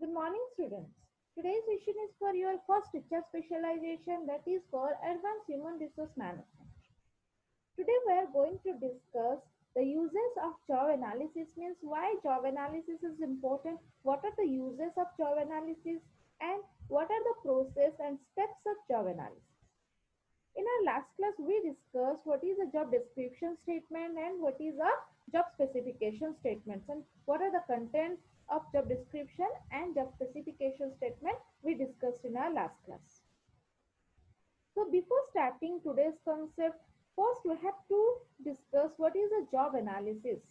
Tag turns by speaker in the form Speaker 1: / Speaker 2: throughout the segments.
Speaker 1: Good morning, students. Today's session is for your first teacher specialization, that is for Advanced Human Resource Management. Today we are going to discuss the uses of job analysis, means why job analysis is important, what are the uses of job analysis, and what are the process and steps of job analysis. In our last class, we discussed what is a job description statement and what is a job specification statements and what are the content of job description and job specification statement we discussed in our last class. So before starting today's concept, first we have to discuss what is a job analysis.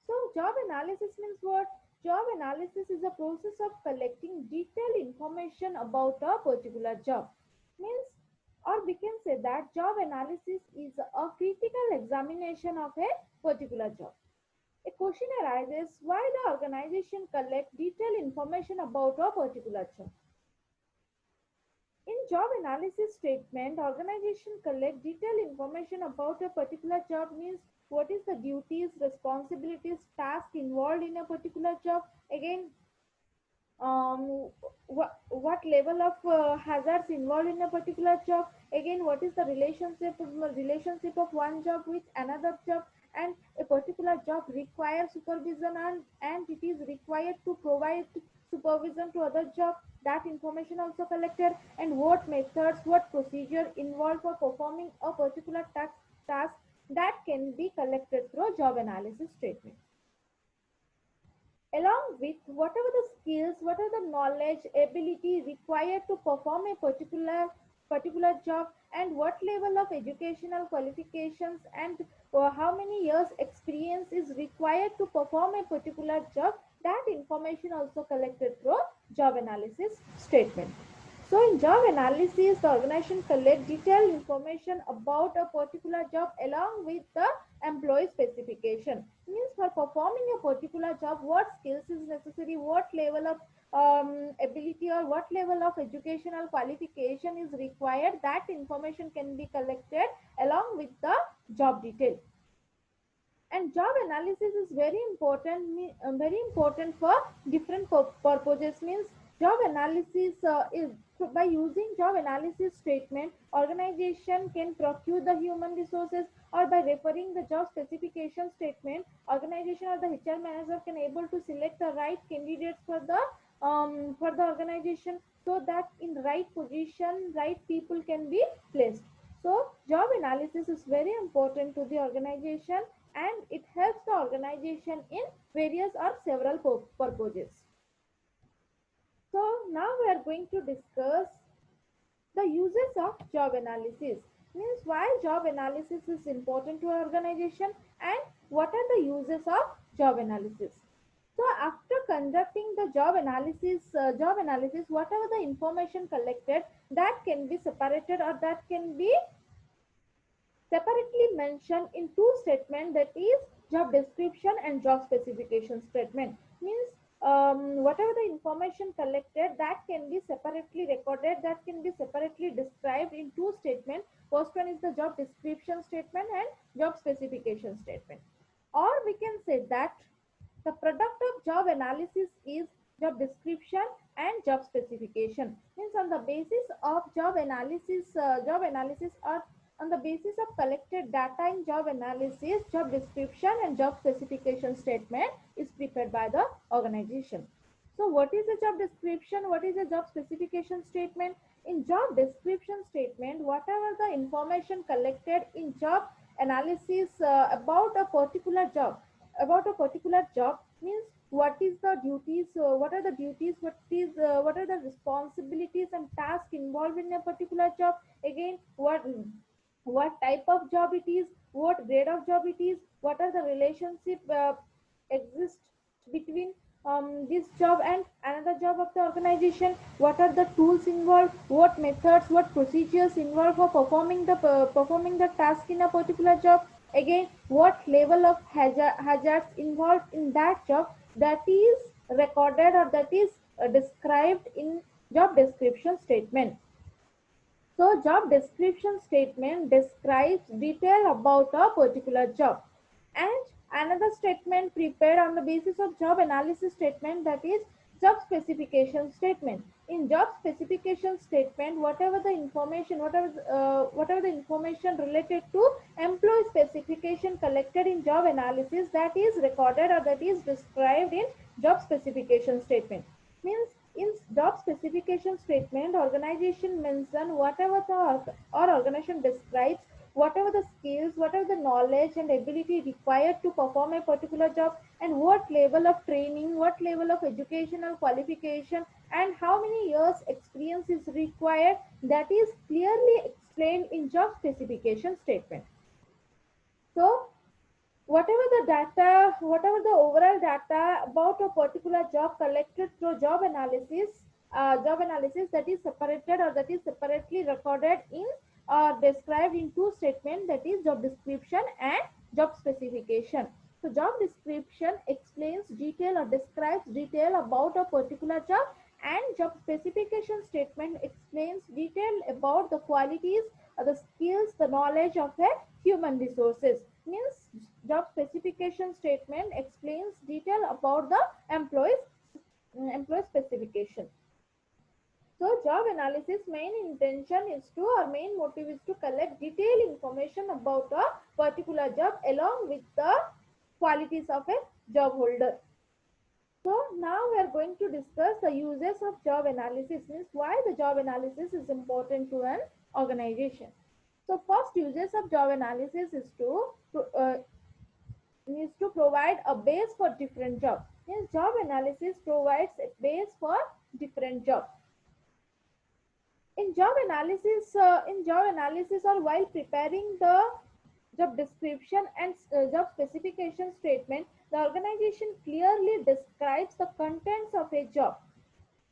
Speaker 1: So job analysis means what? Job analysis is a process of collecting detailed information about a particular job. Means, or we can say that job analysis is a critical examination of a particular job. A question arises why the organization collect detailed information about a particular job. In job analysis statement, organization collect detailed information about a particular job, means what is the duties, responsibilities, task involved in a particular job. Again, what level of hazards involved in a particular job. Again, what is the relationship of one job with another job, and a particular job requires supervision, and it is required to provide supervision to other job. That information also collected, and what methods, what procedure involved for performing a particular task that can be collected through job analysis statement, along with whatever the skills, what are the knowledge, ability required to perform a particular job, and what level of educational qualifications and how many years experience is required to perform a particular job. That information also collected through job analysis statement. So in job analysis, the organization collect detailed information about a particular job along with the employee specification. Means for performing a particular job, what skills is necessary, what level of ability or what level of educational qualification is required. That information can be collected along with the job detail. And job analysis is very important for different purposes. Means job analysis is by using job analysis statement, organization can procure the human resources, or by referring the job specification statement, organization or the HR manager can able to select the right candidates for the organization, so that in right position right people can be placed. So job analysis is very important to the organization, and it helps the organization in various or several purposes. So now we are going to discuss the uses of job analysis, means why job analysis is important to our organization and what are the uses of job analysis. So after conducting the job analysis, whatever the information collected, that can be separated or that can be separately mentioned in two statements, that is job description and job specification statement. Means whatever the information collected, that can be separately recorded, that can be separately described in two statements. First one is the job description statement and job specification statement. Or we can say that the product of job analysis is job description and job specification. Means on the basis of job analysis or on the basis of collected data in job analysis, job description and job specification statement is prepared by the organization. So what is a job description? What is a job specification statement? In job description statement, whatever the information collected in job analysis about a particular job, means what is the duties, what are the duties, what are the responsibilities and tasks involved in a particular job. Again, what type of job it is, what grade of job it is, what are the relationship exist between this job and another job of the organization, what are the tools involved, what methods, what procedures involved for performing the task in a particular job. Again, what level of hazards involved in that job, that is recorded or that is described in job description statement. So job description statement describes detail about a particular job, and Another statement prepared on the basis of job analysis statement, that is job specification statement. In job specification statement, whatever the information related to employee specification collected in job analysis, that is recorded or that is described in job specification statement. Means in job specification statement, organization mention whatever or organization describes whatever the skills, whatever the knowledge and ability required to perform a particular job, and what level of training, what level of educational qualification, and how many years experience is required, that is clearly explained in job specification statement. So whatever the overall data about a particular job collected through job analysis, that is separated or that is separately recorded in or described in two statements, that is job description and job specification. So job description explains detail or describes detail about a particular job, and job specification statement explains detail about the qualities, the skills, the knowledge of a human resources. Means job specification statement explains detail about the employee specification. So job analysis main intention is to, or main motive is to collect detailed information about a particular job along with the qualities of a job holder. So now we are going to discuss the uses of job analysis, means why the job analysis is important to an organization. So first uses of job analysis is to provide a base for different jobs. Means job analysis provides a base for different jobs. In job analysis or while preparing the job description and job specification statement, the organization clearly describes the contents of a job.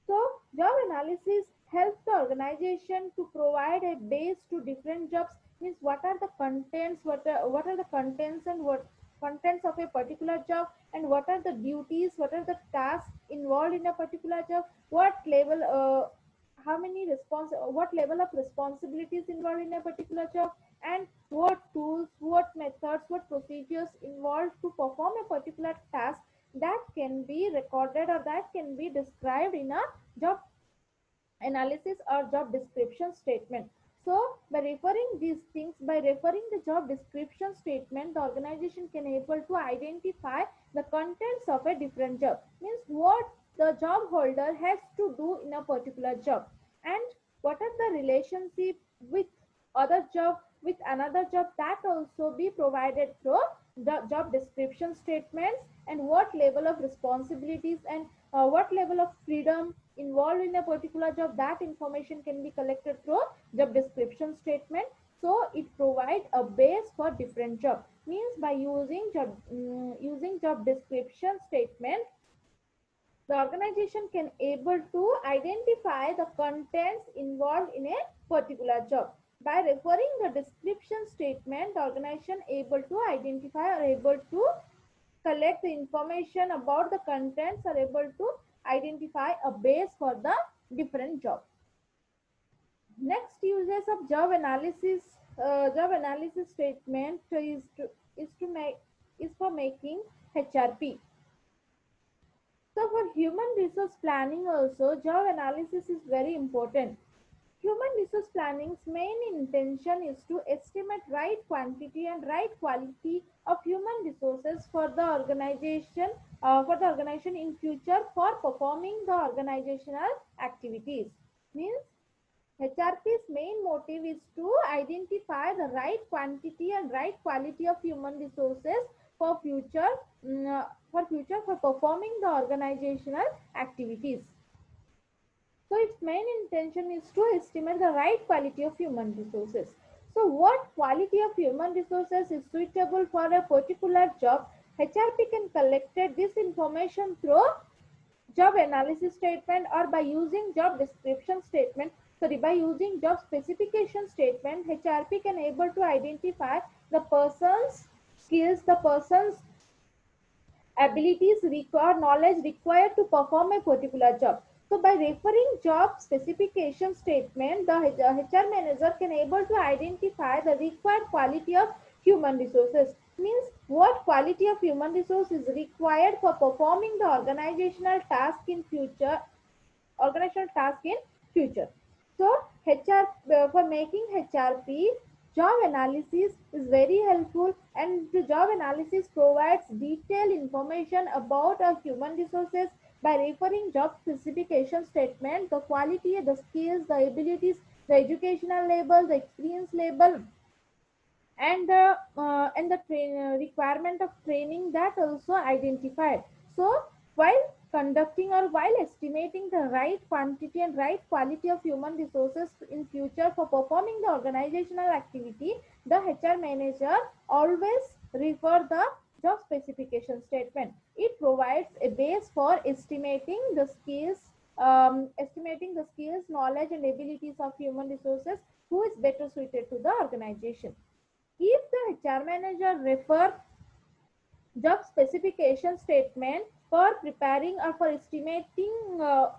Speaker 1: So job analysis helps the organization to provide a base to different jobs. Means what are the contents, what are the contents and what contents of a particular job, and what are the duties, what are the tasks involved in a particular job, what level what level of responsibilities involved in a particular job, and what tools, what methods, what procedures involved to perform a particular task, that can be recorded or that can be described in a job analysis or job description statement. So by referring these things, by referring the job description statement, the organization can able to identify the contents of a different job. Means what the job holder has to do in a particular job, and what are the relationship with other job, with another job, that also be provided through the job description statements, and what level of responsibilities and what level of freedom involved in a particular job, that information can be collected through job description statement. So it provides a base for different job. Means by using job description statement, the organization can able to identify the contents involved in a particular job. By referring the description statement, the organization able to identify or able to collect the information about the contents, are able to identify a base for the different job. Next uses of job analysis statement is for making HRP. So for human resource planning also, job analysis is very important. Human resource planning's main intention is to estimate right quantity and right quality of human resources for the organization in future for performing the organizational activities. Means HRP's main motive is to identify the right quantity and right quality of human resources for future, for performing the organizational activities. So its main intention is to estimate the right quality of human resources. So what quality of human resources is suitable for a particular job? HRP can collect this information through job analysis statement or by using job description statement. By using job specification statement, HRP can able to identify the person's skills, the person's abilities required, knowledge required to perform a particular job. So by referring job specification statement, the HR manager can able to identify the required quality of human resources. means what quality of human resource is required for performing the organizational task in future. So HR, for making HRP, job analysis is very helpful, and the job analysis provides detailed information about our human resources by referring job specification statement, the quality, the skills, the abilities, the educational label, the experience label, and the requirement of training that also identified. So while conducting or while estimating the right quantity and right quality of human resources in future for performing the organizational activity, the HR manager always refer the job specification statement. It provides a base for estimating the skills, knowledge, and abilities of human resources who is better suited to the organization. If the HR manager refer job specification statement for preparing or for estimating the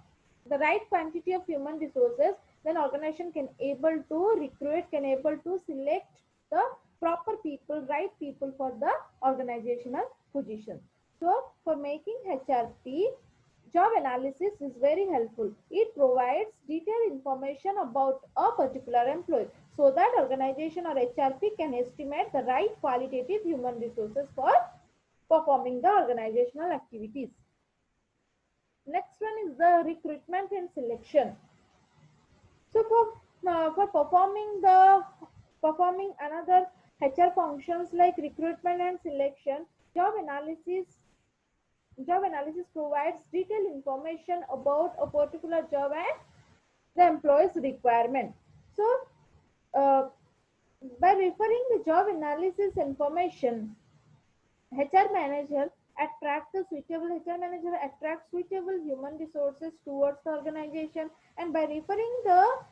Speaker 1: right quantity of human resources, then organization can able to recruit, can able to select the proper people, right people for the organizational position. So for making HRP, job analysis is very helpful. It provides detailed information about a particular employee so that organization or HRP can estimate the right qualitative human resources for performing the organizational activities. Next one is the recruitment and selection. So for performing another HR functions like recruitment and selection, job analysis job analysis provides detailed information about a particular job and the employee's requirement. So uh, by referring the job analysis information, HR manager attracts suitable human resources towards the organization, and by referring the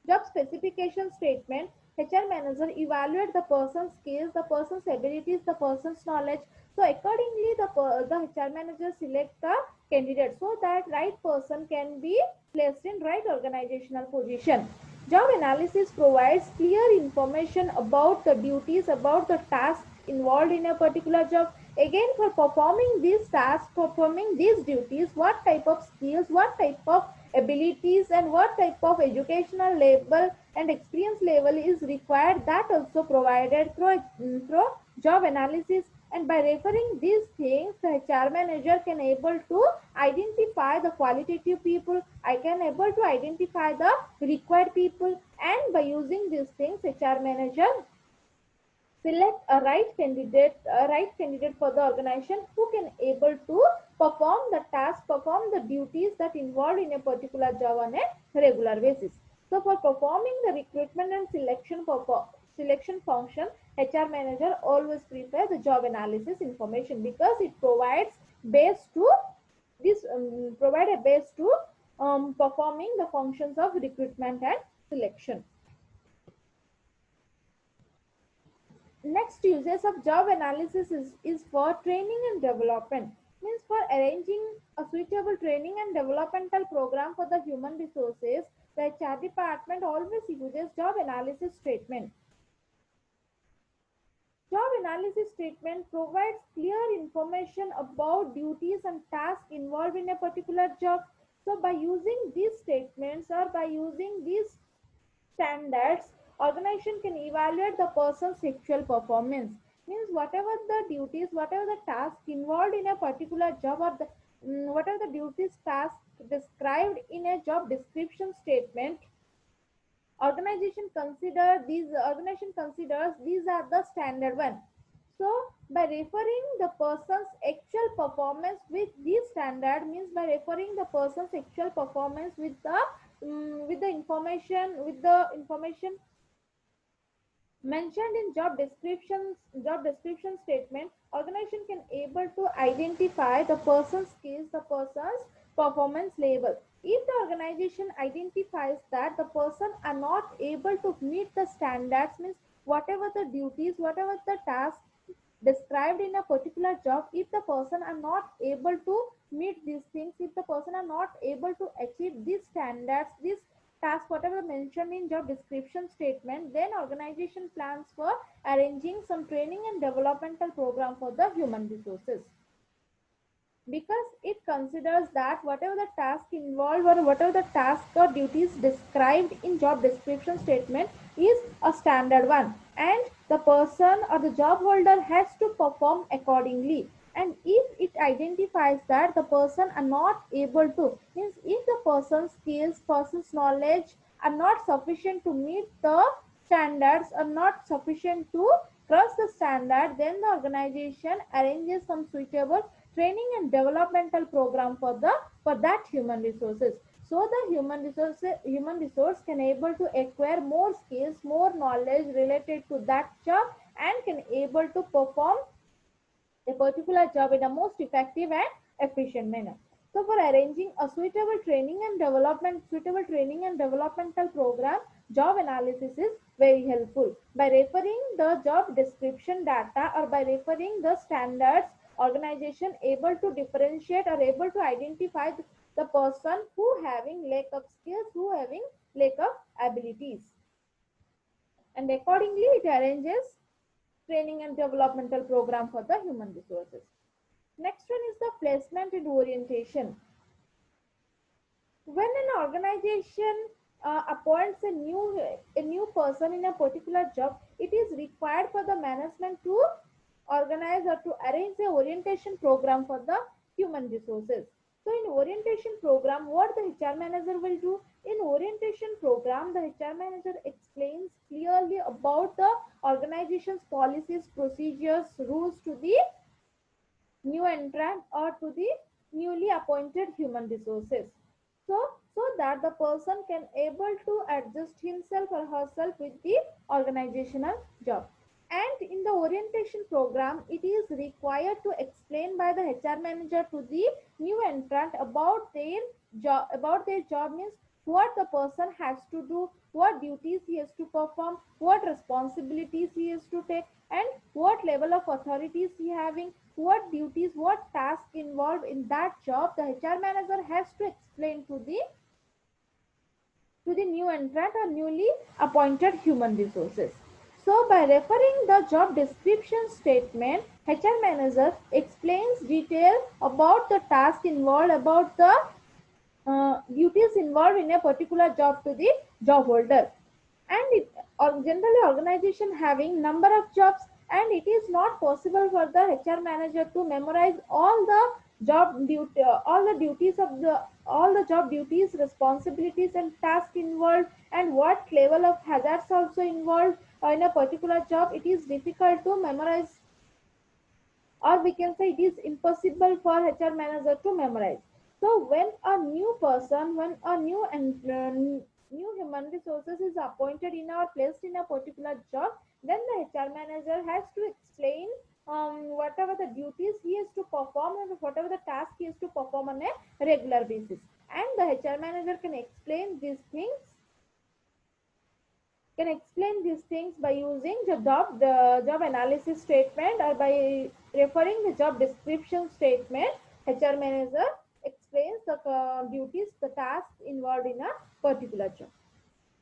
Speaker 1: job specification statement, HR manager evaluate the person's skills, the person's abilities, the person's knowledge. So accordingly, the HR manager select the candidate so that right person can be placed in right organizational position. Job analysis provides clear information about the duties, about the tasks involved in a particular job. Again, for performing these tasks, performing these duties, what type of skills, what type of abilities, and what type of educational level and experience level is required, that also provided through job analysis. And by referring these things, the HR manager can able to identify the qualitative people, I can able to identify the required people, and by using these things, HR manager select a right candidate for the organization who can able to perform the duties that involved in a particular job on a regular basis. So for performing the recruitment and selection function, HR manager always prepare the job analysis information because it provides base to this provide a base to performing the functions of recruitment and selection. Next uses of job analysis is for training and development, means for arranging a suitable training and developmental program for the human resources. The HR department always uses job analysis statement. Job analysis statement provides clear information about duties and tasks involved in a particular job. So by using these statements or by using these standards, organization can evaluate the person's sexual performance. Means whatever the duties, whatever the task involved in a particular job, or whatever the duties task described in a job description statement, organization considers these are the standard one. So by referring the person's actual performance with this standard, means by referring the person's actual performance with the information mentioned in job description statement, organization can able to identify the person's skills, the person's performance level. If the organization identifies that the person are not able to meet the standards, means whatever the duties, whatever the task described in a particular job, if the person are not able to meet these things, if the person are not able to achieve these standards, these task, whatever mentioned in job description statement, then organization plans for arranging some training and developmental program for the human resources, because it considers that whatever the task involved or whatever the task or duties described in job description statement is a standard one, and the person or the job holder has to perform accordingly. And if it identifies that the person are not able to, means if the person's skills, person's knowledge are not sufficient to meet the standards, are not sufficient to cross the standard, then the organization arranges some suitable training and developmental program for the for that human resources, so the human resource can able to acquire more skills, more knowledge related to that job, and can able to perform a particular job in a most effective and efficient manner. So for arranging a suitable training and developmental program, job analysis is very helpful. By referring the job description data or by referring the standards, organization able to differentiate or able to identify the person who having lack of skills, who having lack of abilities, and accordingly it arranges training and developmental program for the human resources. Next one is the placement and orientation. When an organization appoints a new person in a particular job, it is required for the management to organize or to arrange a orientation program for the human resources. So in orientation program, what the HR manager will do? In orientation program, the HR manager explains clearly about the organization's policies, procedures, rules to the new entrant or to the newly appointed human resources, so so that the person can able to adjust himself or herself with the organizational job. And in the orientation program, it is required to explain by the HR manager to the new entrant about their job, means what the person has to do, what duties he has to perform, what responsibilities he has to take, and what level of authorities he having, what duties, what tasks involved in that job. The HR manager has to explain to the new entrant or newly appointed human resources. So by referring the job description statement, HR manager explains detail about the task involved, about the duties involved in a particular job to the job holder. And or generally organization having number of jobs, and it is not possible for the HR manager to memorize all the duties of the all the job duties, responsibilities and tasks involved, and what level of hazards also involved in a particular job. It is difficult to memorize, or we can say it is impossible for HR manager to memorize. So when a new human resources is appointed in or placed in a particular job, then the HR manager has to explain whatever the duties he has to perform and whatever the task he has to perform on a regular basis. And the HR manager can explain these things by using the job analysis statement or by referring the job description statement. HR manager explains the duties, the tasks involved in a particular job.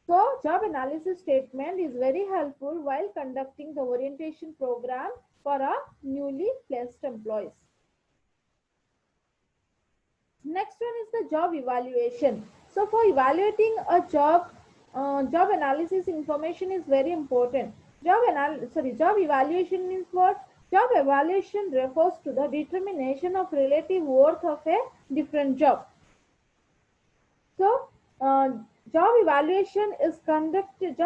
Speaker 1: So, job analysis statement is very helpful while conducting the orientation program for our newly placed employees. Next one is the job evaluation. So for evaluating a job analysis information is very important. Job evaluation means what? Job evaluation refers to the determination of relative worth of a different job. So, uh, Job evaluation is conducted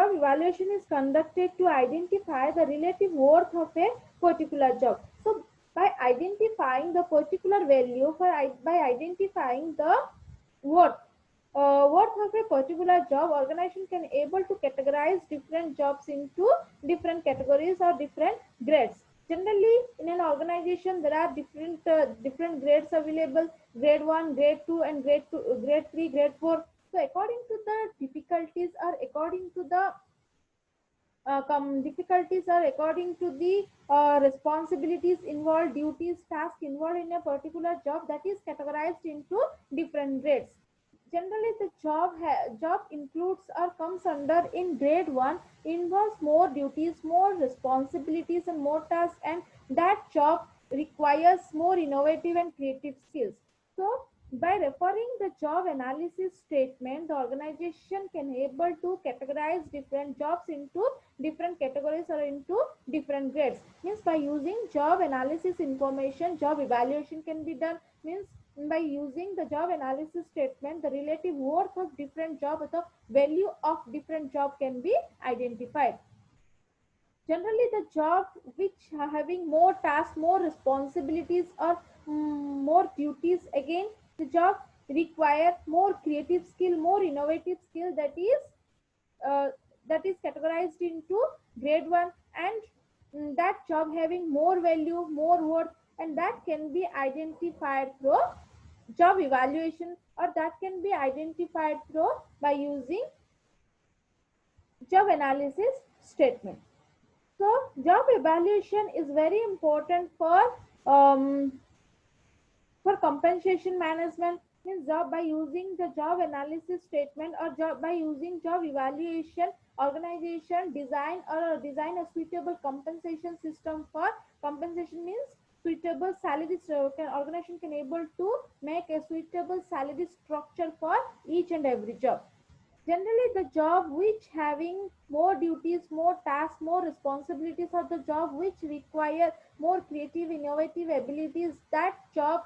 Speaker 1: to identify the relative worth of a particular job. So, by identifying the particular value by identifying the worth worth of a particular job, organization can able to categorize different jobs into different categories or different grades. Generally, in an organization, there are different grades available: grade one, grade two, and grade three, grade four. So, according to the difficulties or according to the difficulties or according to the responsibilities involved, duties, tasks involved in a particular job, that is categorized into different grades. Generally, the job includes or comes under in grade 1, involves more duties, more responsibilities, and more tasks, and that job requires more innovative and creative skills. So, by referring the job analysis statement, the organization can able to categorize different jobs into different categories or into different grades. Means by using job analysis information, job evaluation can be done. Means by using the job analysis statement, the relative worth of different job or the value of different job can be identified. Generally, the job which are having more tasks, more responsibilities, or more duties, again, the job require more creative skill, more innovative skill, uh, that is categorized into grade 1, and that job having more value, more worth, and that can be identified through job evaluation, or that can be identified through by using job analysis statement. So job evaluation is very important um, for compensation management. Means job by using the job analysis statement or job by using job evaluation, organization design a suitable compensation system for compensation. Means suitable salary organization can able to make a suitable salary structure for each and every job. Generally, the job which having more duties, more tasks, more responsibilities, or the job which require more creative, innovative abilities, that job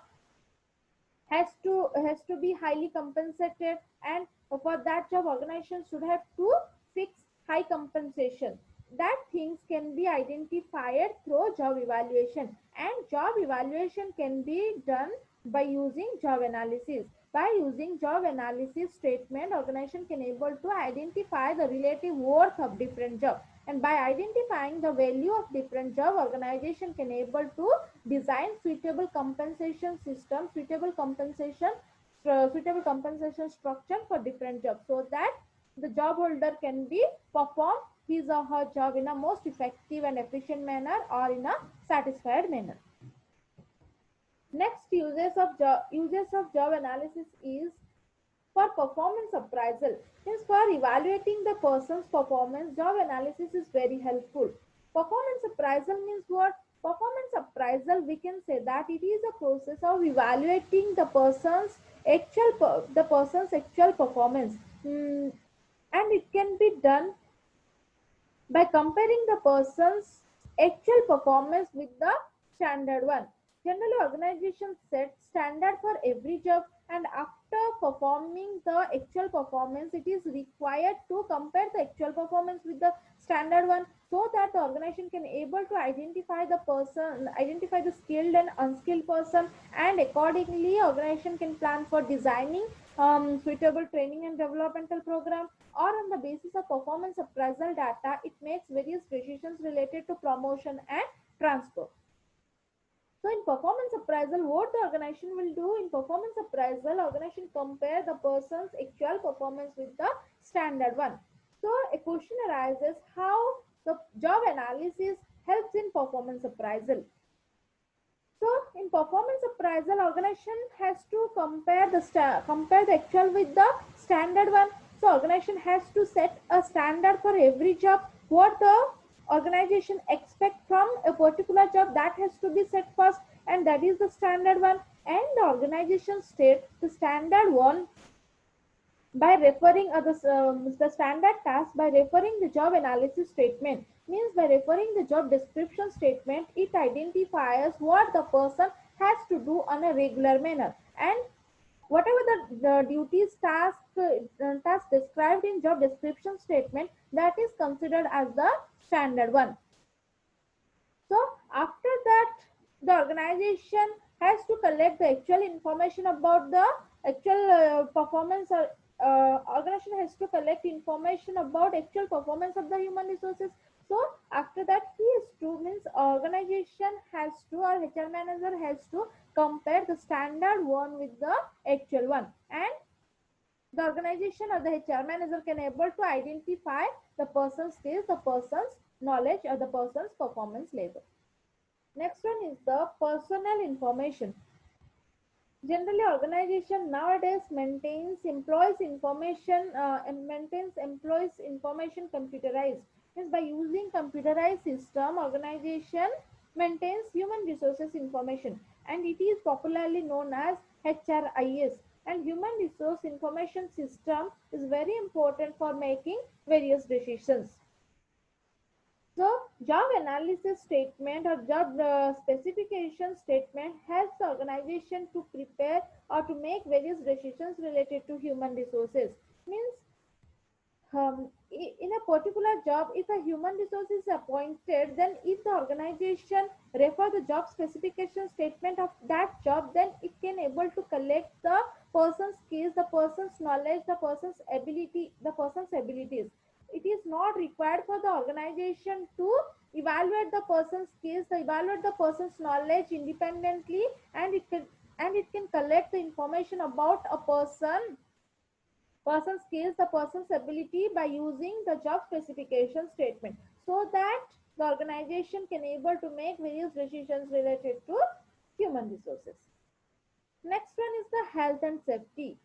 Speaker 1: has to be highly compensated, and for that job organization should have to fix high compensation. That things can be identified through job evaluation, and job evaluation can be done by using job analysis. By using job analysis statement, organization can able to identify the relative worth of different job, and by identifying the value of different job, organization can able to design suitable compensation structure for different jobs, so that the job holder can be perform his or her job in a most effective and efficient manner or in a satisfied manner. Next, uses of job analysis is for performance appraisal. Means for evaluating the person's performance, job analysis is very helpful. Performance appraisal means what? Performance appraisal, we can say that it is a process of evaluating the person's actual performance. And it can be done by comparing the person's actual performance with the standard one. Generally, organizations set standard for every job, and after performing the actual performance, it is required to compare the actual performance with the standard one, so that the organization can able to identify the skilled and unskilled person, and accordingly, organization can plan for designing suitable training and developmental program, or on the basis of performance appraisal data, it makes various decisions related to promotion and transfer. So in performance appraisal, what the organization will do in performance appraisal, organization compare the person's actual performance with the standard one. So a question arises how the job analysis helps in performance appraisal. So in performance appraisal, organization has to compare the actual with the standard one. So organization has to set a standard for every job. What the organization expect from a particular job, that has to be set first, and that is the standard one. And the organization state the standard one by referring the standard task by referring the job analysis statement. Means by referring the job description statement, it identifies what the person has to do on a regular manner, and whatever the duties task described in job description statement, that is considered as the standard one. So after that, the organization has to collect the actual information about the actual performance, or organization has to collect information about actual performance of the human resources. So after that, he has to means organization has to, or HR manager has to compare the standard one with the actual one, and the organization or the HR manager can able to identify the person's skills, the person's knowledge, or the person's performance level. Next one is the personal information. Generally, organization nowadays maintains employees information computerized. Means by using computerized system, organization maintains human resources information, and it is popularly known as HRIS. And human resource information system is very important for making various decisions. So, job analysis statement or job specification statement helps the organization to prepare or to make various decisions related to human resources. Means in a particular job, if a human resource is appointed, then if the organization refer the job specification statement of that job, then it can able to collect the person's skills, the person's knowledge, the person's abilities. It is not required for the organization to evaluate the person's skills, to evaluate the person's knowledge independently, and it can collect the information about a person's skills, the person's ability by using the job specification statement, so that the organization can able to make various decisions related to human resources. Next one is the health and safety.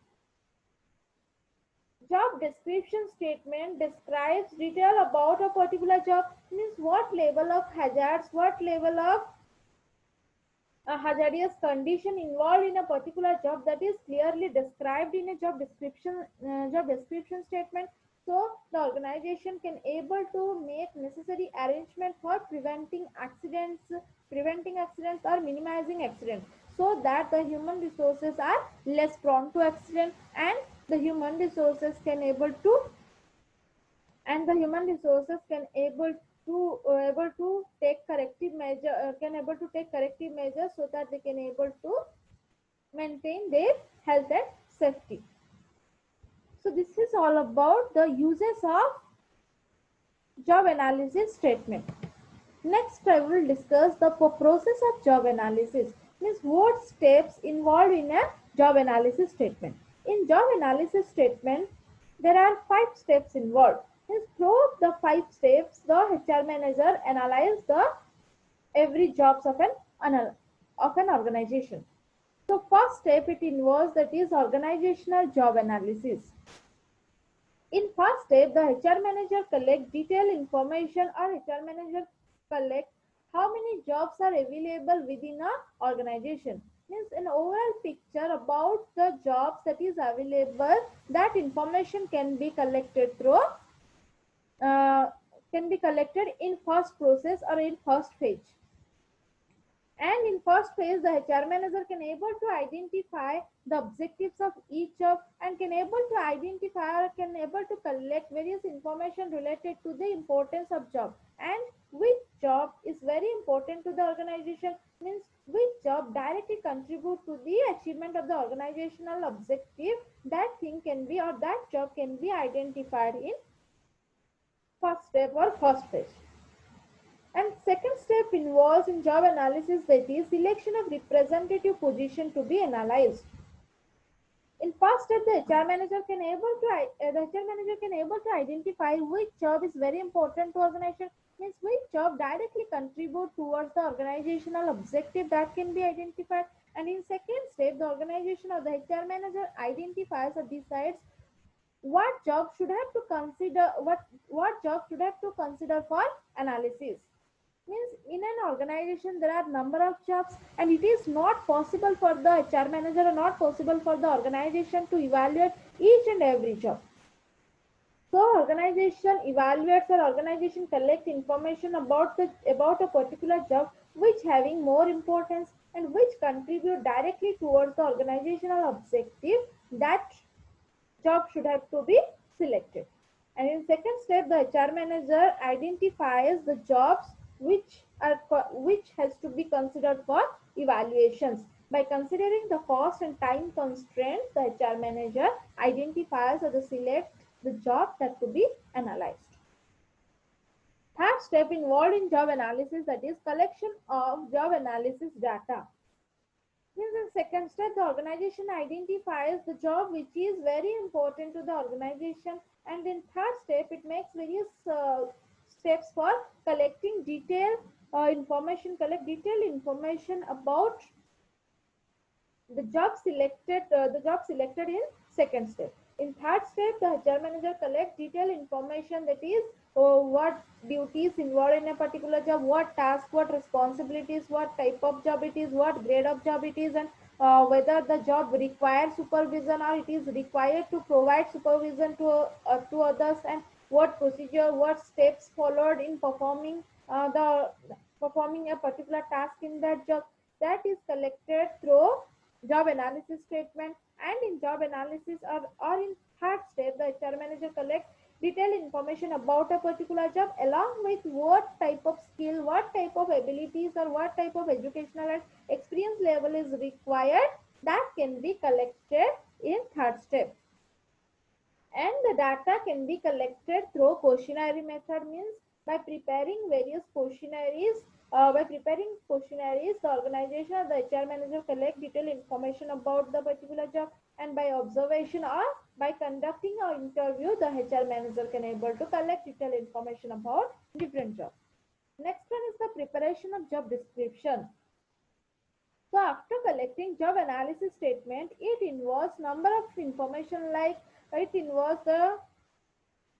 Speaker 1: Job description statement describes detail about a particular job. Means what level of hazards, what level of a hazardous condition involved in a particular job, that is clearly described in a job description statement, so the organization can able to make necessary arrangement for preventing accidents or minimizing accidents, so that the human resources are less prone to accident, and the human resources can able to and the human resources can able to take corrective measure can able to take corrective measures, so that they can able to maintain their health and safety. So this is all about the uses of job analysis statement. Next, I will discuss the process of job analysis. Means what steps involved in a job analysis statement. In job analysis statement, there are 5 steps involved. Means through the 5 steps, the HR manager analyzes the every jobs of an organization. So first step it involves, that is organizational job analysis. In first step, the HR manager collect detailed information, or HR manager collect how many jobs are available within a organization. Means an overall picture about the jobs that is available. That information uh, can be collected in first process or in first phase. And in first phase, the HR manager can able to identify the objectives of each job, and can able to identify or can able to collect various information related to the importance of job, and which job is very important to the organization. Means which job directly contribute to the achievement of the organizational objective. That thing can be, or that job can be identified in first step or first phase. And second step involves in job analysis, that is selection of representative position to be analyzed. In first step, the HR manager can able to identify which job is very important to organization. Means which job directly contribute towards the organizational objective, that can be identified. And in second step, the organization or the HR manager identifies or decides what job should have to consider for analysis. Means in an organization there are number of jobs, and it is not possible for the HR manager or not possible for the organization to evaluate each and every job. So organization evaluates or organization collect information about a particular job which having more importance and which contribute directly towards the organizational objective. That job should have to be selected. And in second step, the HR manager identifies the jobs which has to be considered for evaluations. By considering the cost and time constraints, the HR manager identifies or the select the job that to be analyzed. Third step involved in job analysis, that is collection of job analysis data. In the second step, the organization identifies the job which is very important to the organization, and in third step, it makes various steps for collecting collect detailed information about the job selected in second step. In third step, the HR manager collects detailed information, that is what duties involved in a particular job, what task, what responsibilities, what type of job it is, what grade of job it is, and whether the job requires supervision or it is required to provide supervision to others, and what procedure, what steps followed in the performing a particular task in that job. That is collected through job analysis statement. And in job analysis, or in third step, the HR manager collects detailed information about a particular job, along with what type of skill, what type of abilities, or what type of educational and experience level is required. That can be collected in third step. And the data can be collected through questionnaire method, means by preparing various questionnaires. The organization or the HR manager collect detailed information about the particular job, and by observation or by conducting an interview, the HR manager can able to collect detailed information about different jobs. Next one is the preparation of job description. So after collecting job analysis statement, it involves number of information, like it involves the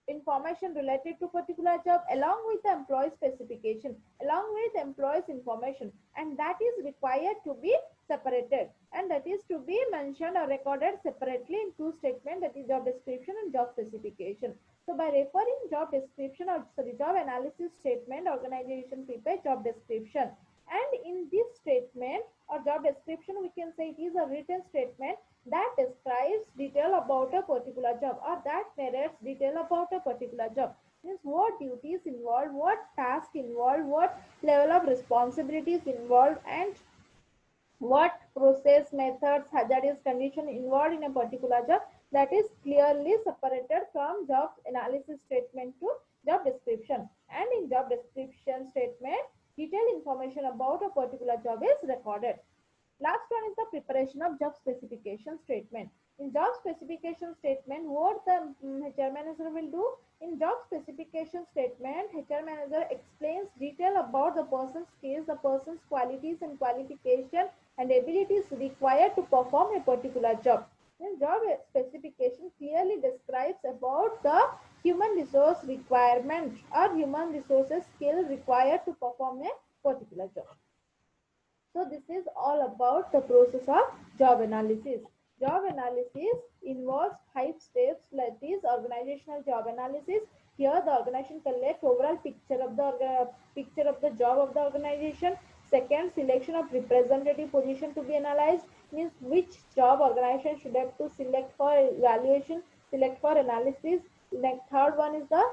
Speaker 1: information related to particular job, along with the employee specification, along with employees information, and that is required to be separated, and that is to be mentioned or recorded separately in two statements, that is job description and job specification. So by referring job description, or sorry, job analysis statement, organization prepare job description. And in this statement or job description, we can say it is a written statement that describes detail about a particular job, or that narrates detail about a particular job. Means what duties involved, what task involved, what level of responsibilities involved, and what process, methods, hazardous condition involved in a particular job. That is clearly separated from job analysis statement to job description. And in job description statement, detailed information about a particular job is recorded. Last one is the preparation of job specification statement. In job specification statement, what the HR manager will do? In job specification statement, HR manager explains detail about the person's skills, the person's qualities and qualification and abilities required to perform a particular job. In job specification clearly describes about the human resource requirement or human resources skill required to perform a particular job. So this is all about the process of job analysis. Job analysis involves 5 steps, like this organizational job analysis. Here the organization collects overall picture of the job of the organization. Second, selection of representative position to be analyzed, means which job organization should have to select for evaluation, select for analysis. Next, third one is the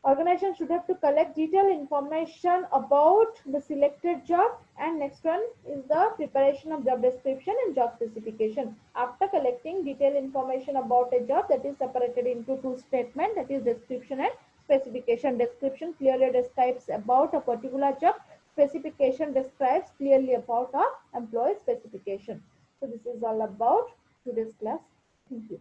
Speaker 1: organization should have to collect detailed information about the selected job. And next one is the preparation of job description and job specification. After collecting detailed information about a job, that is separated into two statements, that is description and specification. Description clearly describes about a particular job, specification describes clearly about a employee specification. So this is all about today's class. Thank you.